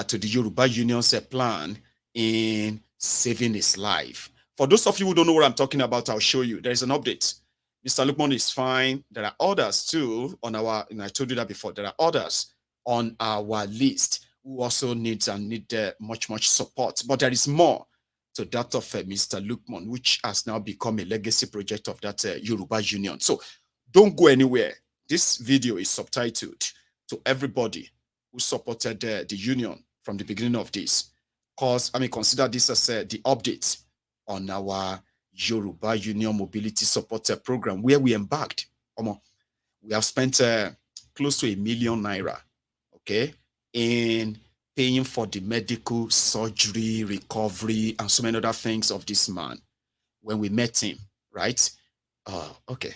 to the Yoruba Union's plan in saving his life. For those of you who don't know what I'm talking about, I'll show you. There is an update. Mr. Lukman is fine. There are others too on our, I told you that before, there are others on our list who also need much support. But there is more to that of Mr. Lukman, which has now become a legacy project of that Yoruba Union. So don't go anywhere. This video is subtitled to everybody who supported the union from the beginning of this. Consider this as the update on our Yoruba Union Mobility Support Program where we embarked. We have spent close to ₦1 million, okay, in paying for the medical surgery, recovery, and so many other things of this man when we met him, right? Okay,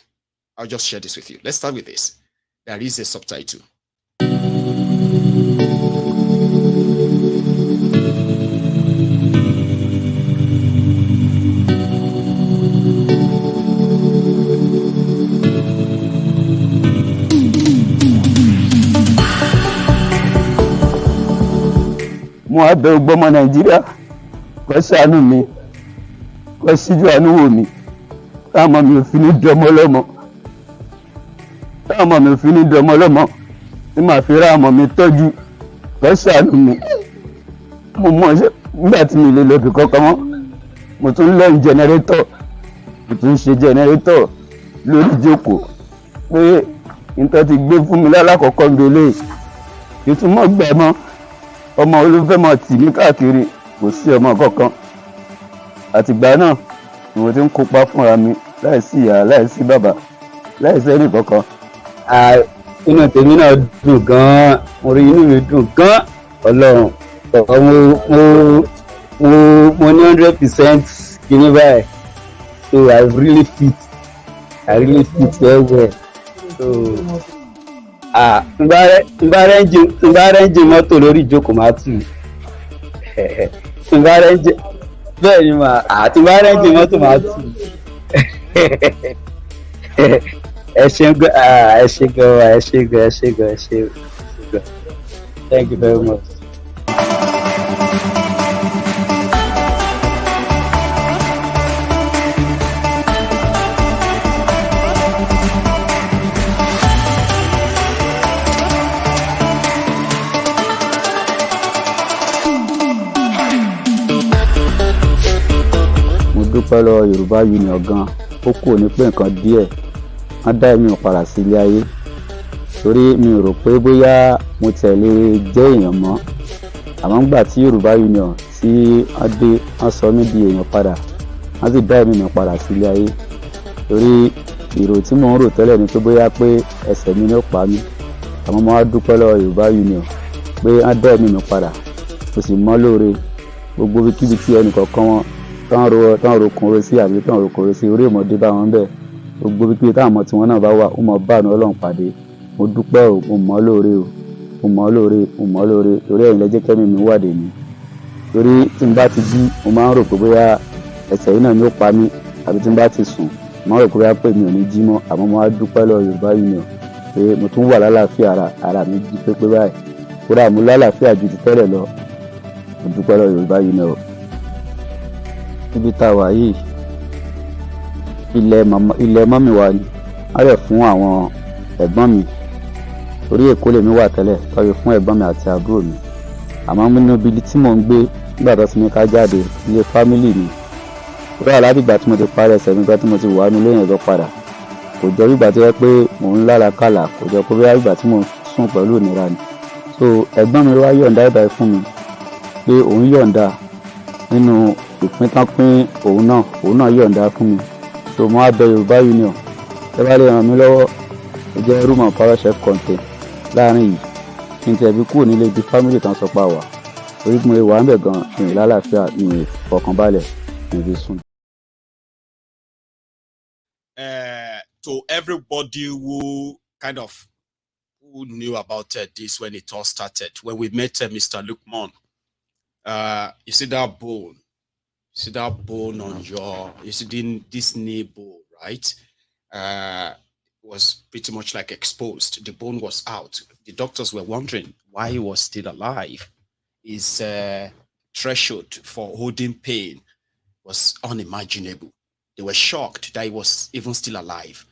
I'll just share this with you. Let's start with this. There is a subtitle. Mo wá bẹ̀ gbogbo ọmọ Nàìjíríà kó ṣàánú mi, kó ṣíjú àánú wò mí, táwọn ọmọ mi ò fi ní di ọmọ ọlọ́mọ, táwọn ọmọ mi ò fi ní di ọmọ ọlọ́mọ, tí màá fi rá ọmọ mi tọ́jú, kó ṣàánú mi. Mo mọ̀ ṣe nígbà tí mi lè lọ bí kankan mọ́, mo tún lẹ́yìn jẹnẹrétọ̀, mo tún ṣe jẹnẹrétọ̀ lórí ìjókòó pé nítorí ti gbé fún mi lálákọ̀ọ́kọ́ ń dolé ìtumọ̀ gbà mọ́. Ọmọ olùfẹ́ mọ̀ tì mí káàkiri, kò sí ọmọ kankan. Àtìgbà náà ni mo ti ń kópa fúnra mi láìsí ìyá, láìsí bàbá, láìsí ẹnì kankan. Inú tèmi náà dùn gan-an, mo rí inú mi dùn gan-an. Ọlọ́run mo ní 100% kíní báyìí, so I really fit well well. So n bá rẹ́ǹjì mọ́tò lórí ìjókòó máa tù n bá rẹ́ǹjì bẹ́ẹ̀ ni mà n bá rẹ́ǹjì mọ́tò máa tù ẹ ṣé gan. Thank you very much. Dúpẹ́ lọ Yorùbá Union gan, ó kù ní pé nǹkan díẹ̀ wọ́n dá èmi padà sí ilé ayé, torí mi ò rò pé bóyá mo tẹ̀lé jẹ́ èèyàn mọ́. Àmọ́ nígbà tí Yorùbá Union tí wọ́n dé, wọ́n sọ mí di èèyàn padà, wọ́n sì dá èmi padà sí ilé ayé, torí ìrò tí mò ń rò tẹ́lẹ̀ ni pé bóyá pé ẹsẹ̀ mi ló pa mí. Àmọ́ mo wá dúpẹ́ lọ Yorùbá Union pé wọ́n dá èmi padà, mo sì mọ́ lóore gbogbo ibikíbi tí ẹnì kọ̀ọ̀kan wọn tán ro kùnrin sí àbí tán ro kùnrin sí orí ìmọ̀dé bá wọn bẹ́ẹ̀, gbogbo wípé táwọn ọmọ tí wọn náà bá wà ó mọ̀ bá àánú Ọlọ́run pàdé. Mo dúpẹ́ o, mo mọ̀ lóore torí ẹ̀yin lẹ́jẹ́ kẹ́mi mi wà dé mi, torí tí n bá ti jí mo máa ń rò pé bóyá ẹsẹ̀ yìí náà ni ó pa mí, àbí tí n bá ti sùn mo máa ń rò pé bóyá pé mi ò ní jí mọ́. Àmọ́ mo wá dúpẹ́ lọ Yorùbá Union pé mo tún wà lálàáfíà, ara mi jí pépé báyìí, kódà mo lálàáfíà ju ti tẹ́lẹ̀ lọ. Mo dúpẹ́ lọ Yorùbá Union o. Ibi tá a wà yìí ilẹ̀ mọ́mì wa ni, a lè fún àwọn ẹ̀gbọ́n mi, orí Èkó lèmi wà tẹ́lẹ̀, tọ́jú fún ẹ̀gbọ́n mi àti àbúrò mi. Àmọ́ nínú ibi tí mò ń gbé nígbà tó ti ní ká jáde, ilé fámìlì mi, kódà látìgbà tí mo ti parí ẹsẹ̀ mi gan tí mo ti wà nílé yẹn lọ padà, kò jọ bí ìgbà tó yẹ pé mò ń lálàkàlà, kò jọ pé bí ìgbà tí mò ń sùn pẹ̀lú ìnira ni. So ẹ̀gbọ́n mi wá yọ̀ǹda ìbáyìí fún mi pé òun yọ̀ǹda nínú ìpín tán pín òun náà yọ̀ǹda fún mi. So mo á bẹ̀ Yorùbá Union, ẹ bá lè ràn mí lọ́wọ́, ẹ jẹ́ room and power chef content láàrin yìí kí n tẹ̀bí kúrò nílé ibi fámìlì tán sọ pa wà, orí mo wà ń bẹ̀ gan, ìrìn lálàáfíà, ìrìn ìfọkànbalẹ̀, ìrìn sùn. To everybody who knew about this when it all started, when we met Mr. Lukman, you see that bone? You see that bone on this knee bone, right? Was pretty much like exposed. The bone was out. The doctors were wondering why he was still alive. His threshold for holding pain was unimaginable. They were shocked that he was even still alive,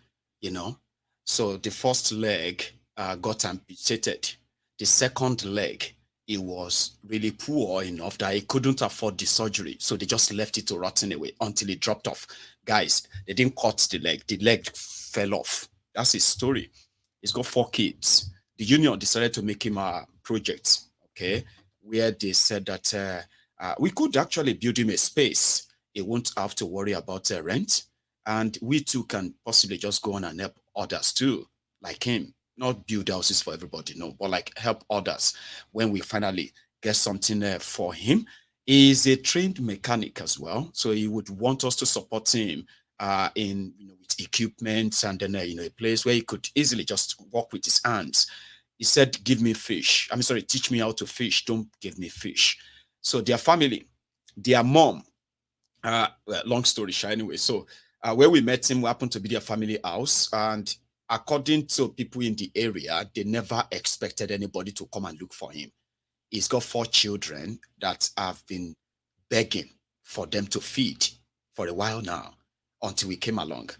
So the first leg got amputated. The second leg, it was really poor enough that he couldn't afford the surgery. So they just left it to rotten away until it dropped off. Guys, they didn't cut the leg. The leg fell off. That's his story. He's got 4 kids. The union decided to make him a project, okay, where they said that we could actually build him a space he won't have to worry about rent. And we too can possibly just go on and help others too, like him. Not build houses for everybody, no, but like help others when we finally get something for him. He's a trained mechanic as well, so he would want us to support him in with equipment and then a place where he could easily just work with his hands. He said, "Give me fish. I'm sorry, teach me how to fish. Don't give me fish." So their family, their mom. Well, long story short, anyway. So where we met him happened to be their family house, and according to people in the area, they never expected anybody to come and look for him. He's got 4 children that have been begging for them to feed for a while now until we came along.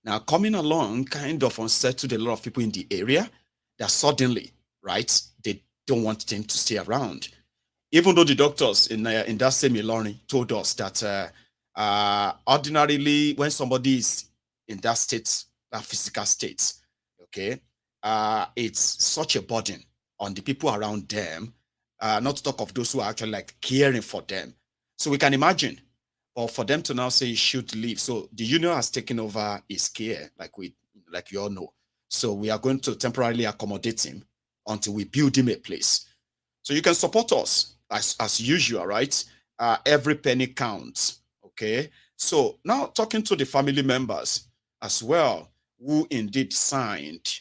Now, coming along kind of unsettled a lot of people in the area that suddenly, right, they don't want him to stay around. Even though the doctors in that same Ilorin told us that ordinarily when somebody is in that state, that physical state, okay, it's such a burden on the people around them, not to talk of those who are actually like caring for them. So we can imagine, or for them to now say he should leave. So the union has taken over his care, like you all know. So we are going to temporarily accommodate him until we build him a place. So you can support us as usual, right? Every penny counts. Okay. So now talking to the family members as well, who indeed signed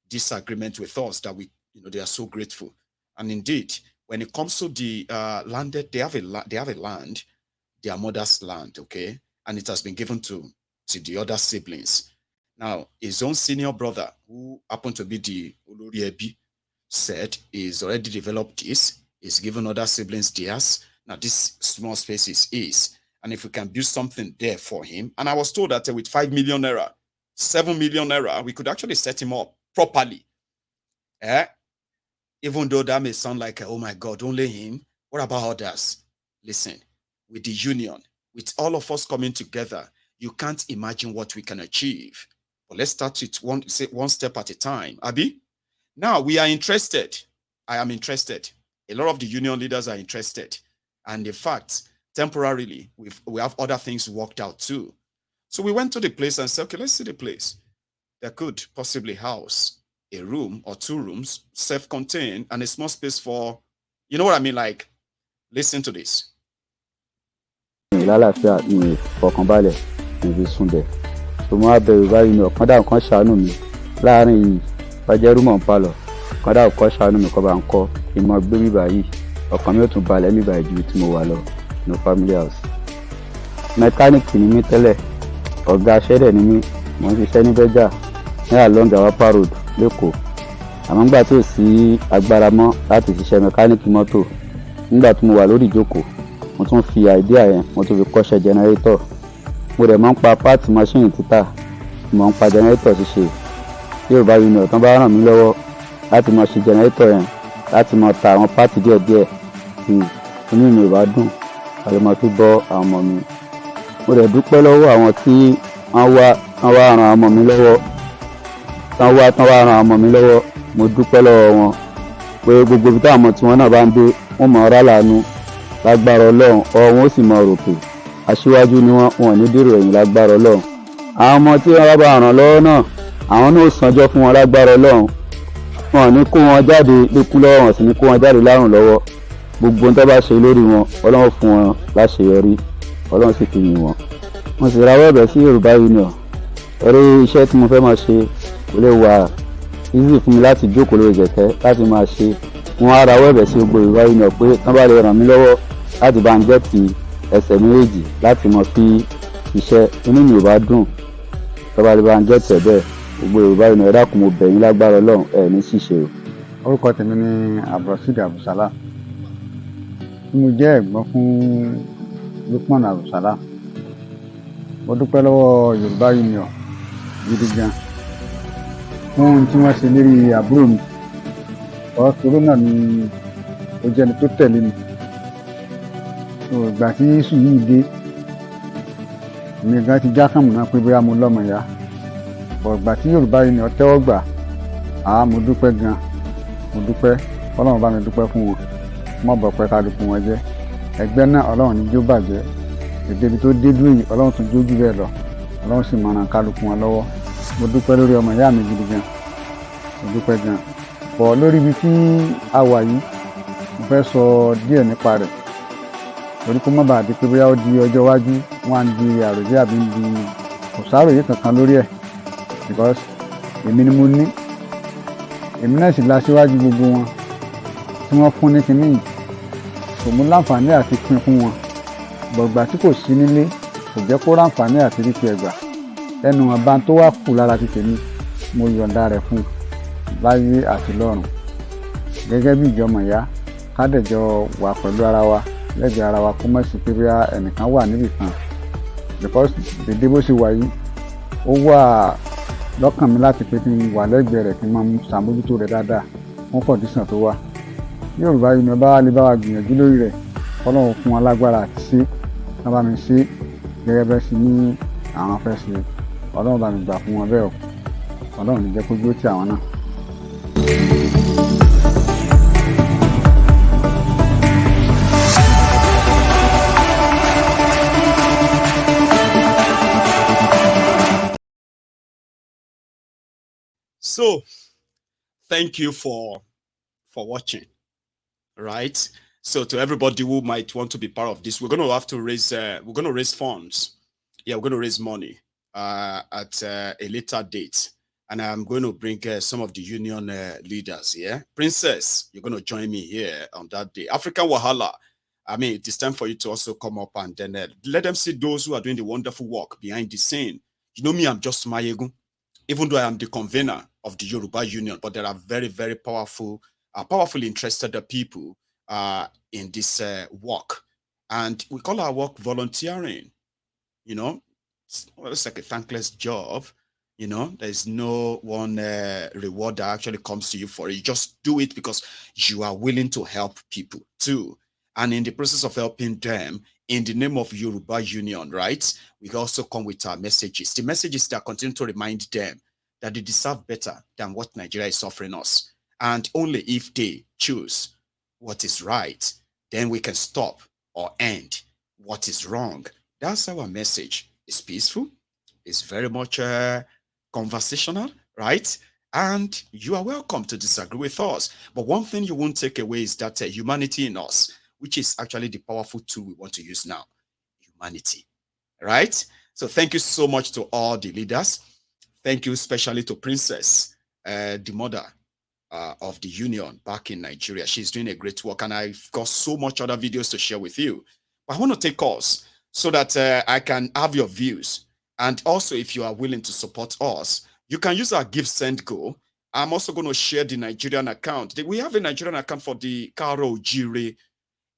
this agreement with us, that we, they are so grateful. And indeed, when it comes to the landed, they have a land, their mother's land, okay, and it has been given to the other siblings. Now, his own senior brother, who happened to be the Oloriebi, said he's already developed this. He's given other siblings theirs. Now, this small space is his. And if we can build something there for him, and I was told that with 5 million naira, 7 million naira, we could actually set him up properly. Even though that may sound like, oh my God, only him. What about others? Listen, with the union, with all of us coming together, you can't imagine what we can achieve. But let's start with one step at a time. Abi? Now we are interested. I am interested. A lot of the union leaders are interested. And in fact, temporarily, we have other things worked out too. So we went to the place and said, okay, let's see the place. There could possibly house a room or 2 rooms, self-contained, and a small space for, you know what I mean? Like, listen to this. Lálàáfíà ní ìfọkànbalẹ̀ níbi súnbẹ̀ tó máa bẹ̀rù báyìí ní ọ̀kan dáhùn kan ṣàánú mi láàrin yìí bàjẹ́ rúmọ̀ ń palọ̀ ọ̀kan dáhùn kan ṣàánú mi kọ́ bá ń kọ́ ìmọ̀ gbé mi báyìí ọkàn mi ò tún balẹ̀ mi báyìí ju tí mo wà lọ ní family house. Mẹkáníìkì ni mí tẹ́lẹ̀, ọ̀gá aṣẹ́dẹ̀ ni mí, mo ń ṣiṣẹ́ ní bẹ́jà ní along Awapa road lẹ́kọ̀ọ́. Àmọ́ nígbà tí ò sí agbára mọ́ láti ṣiṣẹ́ mẹkáníìkì mọ́tò, nígbà tí mo wà lórí ìjókòó, mo tún fi àìdíà yẹn mo tún fi kọ́ṣẹ́ jẹnẹrétọ̀. Mo dẹ̀ máa ń pa páàtì máṣíìnì títà, mo ń pa jẹnẹrétọ̀ ṣíṣe. Tí Yorùbá Union tán bá ràn mí lọ́wọ́ láti máa ṣe jẹnẹrétọ̀ yẹn, láti máa ta àwọn páàtì díẹ̀díẹ̀, inú mi ò bá dùn, àyè máa fi bọ́ àwọn ọmọ mi. Mo dẹ̀ dúpẹ́ lọ́wọ́ àwọn tí wọ́n wá ran àwọn ọmọ mi lọ́wọ́, tán wá ran àwọn ọmọ mi lọ́wọ́. Mo dúpẹ́ lọ́wọ́ wọn pé gbogbo ibi táwọn ọmọ tí wọ́n náà bá ń dé, wọ́n mọ̀ ọ́rá làánú lágbára Ọlọ́run, wọn ó sì mọ ròkè. Aṣíwájú ni wọ́n ò ní dèrò ẹ̀yìn lágbára Ọlọ́run. Àwọn ọmọ tí wọ́n bá ràn lọ́wọ́ náà, àwọn náà ó sanjọ́ fún wọn lágbára Ọlọ́run. Wọn ò ní kó wọn jáde lékú lọ́wọ́, wọn sì ní kó wọn jáde lárùn lọ́wọ́. Gbogbo ohun tó bá ṣe lórí wọn, Ọlọ́run fún wọn láṣeyọrí, Ọlọ́run sì fi yìn wọn. Mo sì rawọ́ ẹ̀bẹ̀ sí Yorùbá Union. Eré iṣẹ́ tí mo fẹ́ máa ṣe kò lè wà easy fún mi láti jókòó lórí kẹ̀kẹ́ láti máa ṣe. Wọ́n á rawọ́ ẹ̀bẹ̀ sí gbogbo Yorùbá Union pé tán bá lè ràn mí lọ́wọ́ láti bá ń gẹ́tì ẹsẹ̀ méjèèjì láti mọ fi iṣẹ́, inú mi ò bá dùn. Tán bá lè bá ń gẹ́tì ẹ̀ bẹ́ẹ̀, gbogbo Yorùbá Union ẹ dákun mo bẹ̀ yín lágbára Ọlọ́run, ẹ̀ ní ṣìṣe o. Orúkọ tèmi ni Abdulrasheed Abdulsalam. Mo jẹ́ ẹ̀gbọ́n fún Lukman Abdulsalam. Mo dúpẹ́ lọ́wọ́ Yorùbá Union gidi gan fún ohun tí wọ́n ṣe lérí àbúrò mi. Ọ̀rọ̀ náà ni ó jẹ́ ẹni tó tẹ̀lé mi. Ìgbà tí Yíṣù yìí dé, èmi gan ti já kàmù náà pé bóyá mo lọ́mọ ìyá. Ìgbà tí Yorùbá Union tẹ́wọ́ gbà, mo dúpẹ́ gan. Mo dúpẹ́, Ọlọ́run bá mi dúpẹ́ fún wọn. Mọ̀ bọ̀ pẹ́ kálukú wọn jẹ́. Ẹgbẹ́ náà Ọlọ́run ní jó bàjẹ́. èdè ibi tó dé dúró yìí ọlọ́run tún jójú bẹ́ẹ̀ lọ ọlọ́run sì máa ràn kálukú wọn lọ́wọ́ mo dúpẹ́ lórí ọmọ ìyá mi gidi gan mo dúpẹ́ gan bọ̀ lórí ibi tí a wà yìí mo fẹ́ sọ díẹ̀ nípa rẹ̀ torí kó má bàa di pé bóyá ó di ọjọ́ iwájú wọn á di àròjé àbí ń di kò sáròyé kankan lórí ẹ̀ because èmi ni mo ní èmi náà sì láṣíwájú gbogbo wọn tí wọ́n fún ní kinní yìí kò mú láǹfààní àti pín fún wọn gbọ̀gbà tí kò sí nílé kò jẹ́ kó ráǹfààní àti rí ti ẹ̀gbà ẹnu ọba tó wá kù lára ti tèmi mo yọ̀ǹda rẹ̀ fún láyé àti lọ́run gẹ́gẹ́ bí ìjọmọ ìyá ká dẹ̀jọ wà pẹ̀lú ara wa lẹ́gbẹ̀ẹ́ ara wa kó má sí pé bóyá ẹnìkan wà níbì kan because dédé bó ṣe wà yìí ó wà lọ́kàn mi láti pé kí n wà lẹ́gbẹ̀ẹ́ rẹ̀ kí n máa ṣàmójútó rẹ̀ dáadáa fún kọ̀díṣàn tó wà Yorùbá yìí ni ọba wa lè bá wa gbìyànjú lórí rẹ̀ Ọlọ́run fún wọn lágbára àti ṣe wọ́n bá mi ṣe gẹ́gẹ́ bẹ́ẹ̀ sí ní àwọn fẹ́ ṣe Ọlọ́run bá mi gbà fún wọn bẹ́ẹ̀ o Ọlọ́run ní jẹ́ kó dúró tì àwọn náà. So, thank you for watching. Right. So, to everybody who might want to be part of this, we're going to have to raise. We're going to raise funds. Yeah, we're going to raise money at a later date, and I'm going to bring some of the union leaders. Yeah, Princess, you're going to join me here on that day. African Wahala. I mean, it is time for you to also come up and then let them see those who are doing the wonderful work behind the scene. You know me, I'm just Mayegu. Even though I am the convener of the Yoruba Union, but there are very, very powerfully interested people in this work. And we call our work volunteering. You know, it's like a thankless job. You know, there's no one reward that actually comes to you for it. You just do it because you are willing to help people too. And in the process of helping them, in the name of Yoruba Union, right, we also come with our messages. The messages that continue to remind them that they deserve better than what Nigeria is offering us. And only if they choose what is right, then we can stop or end what is wrong. That's our message. It's peaceful. It's very much conversational, right? And you are welcome to disagree with us. But one thing you won't take away is that humanity in us, which is actually the powerful tool we want to use now, humanity, right? So thank you so much to all the leaders. Thank you especially to Princess, the mother of the union back in Nigeria. She's doing a great work, and I've got so much other videos to share with you. But I want to take calls so that I can have your views. And also, if you are willing to support us, you can use our Give Send Go. I'm also going to share the Nigerian account. We have a Nigerian account for the Karo Jire.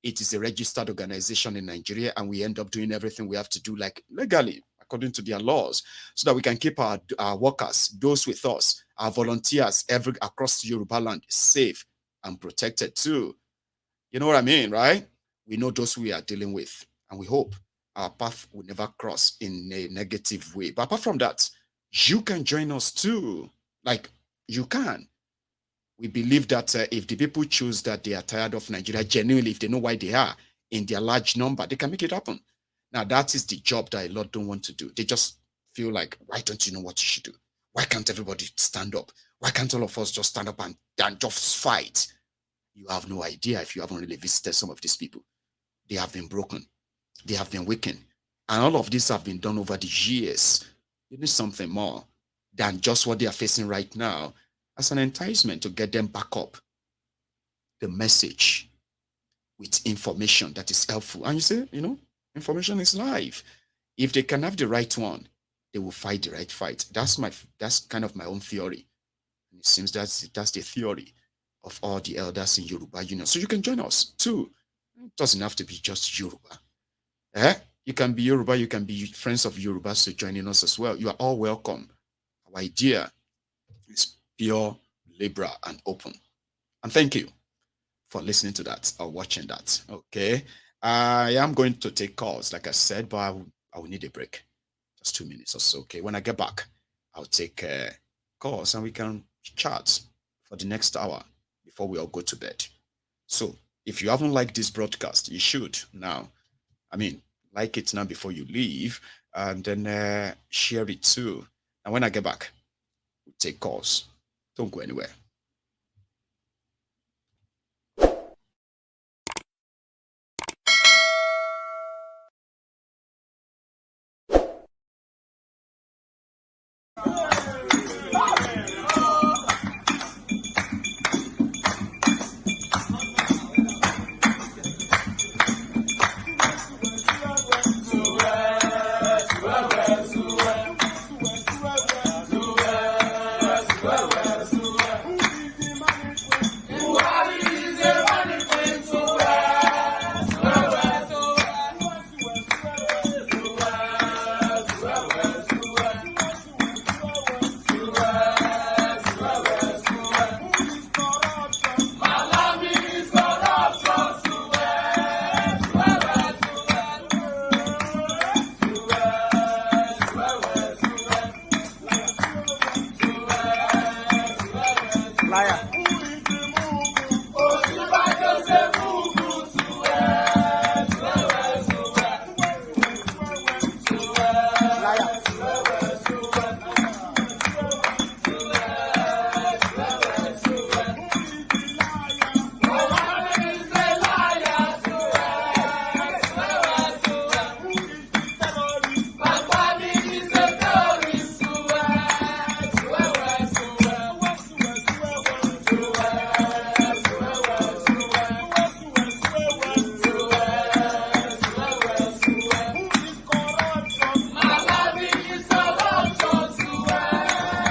It is a registered organization in Nigeria, and we end up doing everything we have to do, like legally, according to their laws, so that we can keep our workers, those with us, our volunteers across the Yoruba land safe and protected too. You know what I mean, right? We know those we are dealing with, and we hope our path will never cross in a negative way. But apart from that, you can join us too. Like, you can. We believe that if the people choose that they are tired of Nigeria, genuinely, if they know why they are in their large number, they can make it happen. Now, that is the job that a lot don't want to do. They just feel like, why don't you know what you should do? Why can't everybody stand up? Why can't all of us just stand up and just fight? You have no idea if you haven't really visited some of these people. They have been broken. They have been weakened. And all of this have been done over the years. You need something more than just what they are facing right now as an enticement to get them back up. The message with information that is helpful. And you say, you know, information is life. If they can have the right one, they will fight the right fight. That's kind of my own theory. And it seems that's the theory of all the elders in Yoruba Union. So you can join us too. It doesn't have to be just Yoruba. You can be Yoruba, you can be friends of Yoruba, so joining us as well. You are all welcome. Our idea is pure, liberal, and open. And thank you for listening to that or watching that. Okay. I am going to take calls, like I said, but I will need a break. Just 2 minutes or so. Okay. When I get back, I'll take calls and we can chat for the next hour before we all go to bed. So if you haven't liked this broadcast, you should now. I mean, like it now before you leave, and then share it too. And when I get back, we'll take calls. Don't go anywhere.